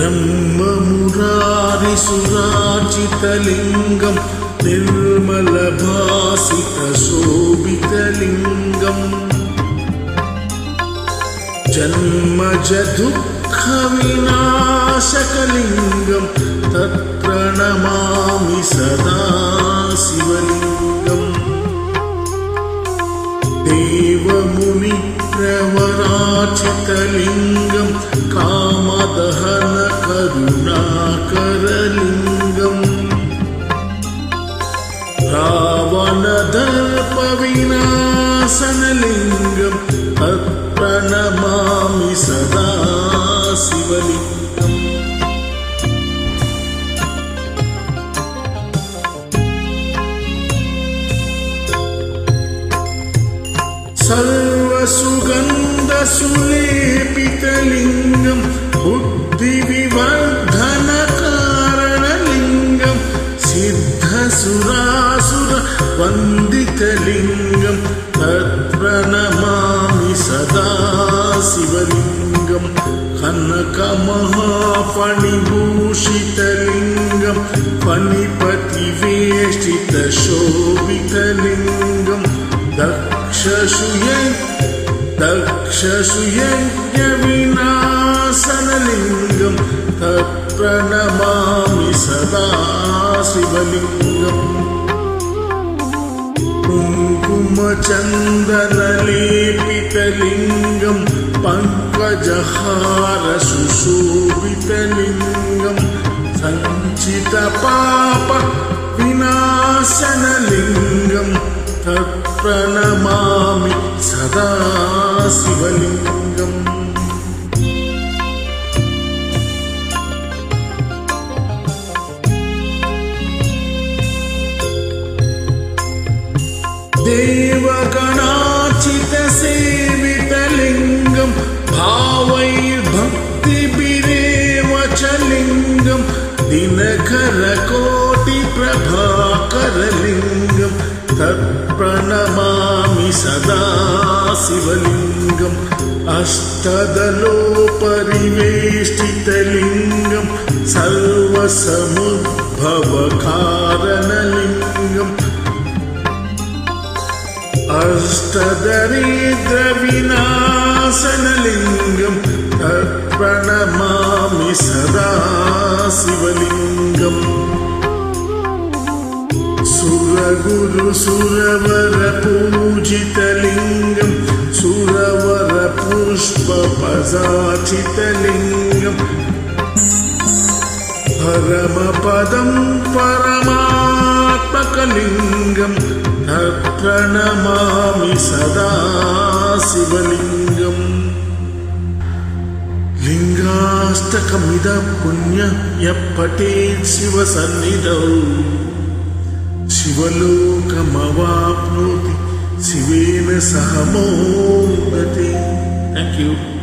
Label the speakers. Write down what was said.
Speaker 1: ब्रह्ममुरारिसुरार्चितलिङ्गं निर्मलभासितशोभितलिङ्गम् जन्मजदुःखविनाशकलिङ्गं तत्प्रणमामि सदा शिवलिङ्गम् देवमुनिप्रवराचितलिङ्गं कामदहनकरुणाकरलिङ्गम् रावणदर्पविनाशनलिङ्गं तत्प्रणमामि सदा शिवलिङ्गम् सर्वसुगन्धसुलेपितलिङ्गं बुद्धिविवर्धनकारणलिङ्गं सिद्धसुरासुरवन्दितलिङ्गं तत्प्रणमामि सदा शिवलिङ्गं कनकमहाफणिभूषितलिङ्गं फणिपतिवेष्टितशोभितलिङ्गं दक्षसुयज्ञविनाशनलिङ्गं तत्प्रणमामि सदा शिवलिङ्गम् कुङ्कुमचन्दनलेपितलिङ्गं पङ्कजहारसुशोभितलिङ्गं सञ्चितपापविनाशनलिङ्गं तत्प्रणमामि सदा शिवलिङ्गम् देवगणार्चितसेवितलिङ्गं भावैर्भक्तिभिरेव च लिङ्गं दिनकरकोटिप्रभाकरलिङ्गं तत्प्रणमामि सदा शिवलिङ्गम् अष्टदलोपरिवेष्टितलिङ्गं सर्वसमुद्भवकारणलिङ्गम् अष्टदरिद्रविनाशनलिङ्गं तत्प्रणमामि सदा शिवलिङ्गम् सुरगुरुसुरवरपूजितलिङ्गं सुरवरपुष्पपदार्चितलिङ्गं परमपदं परमात्मकलिङ्गं तत्प्रणमामि सदा शिवलिङ्गम् लिङ्गाष्टकमिदं पुण्यं यः पठेत् शिवसन्निधौ शिवलोकमवाप्नोति शिवेन सह मोदते। Thank you.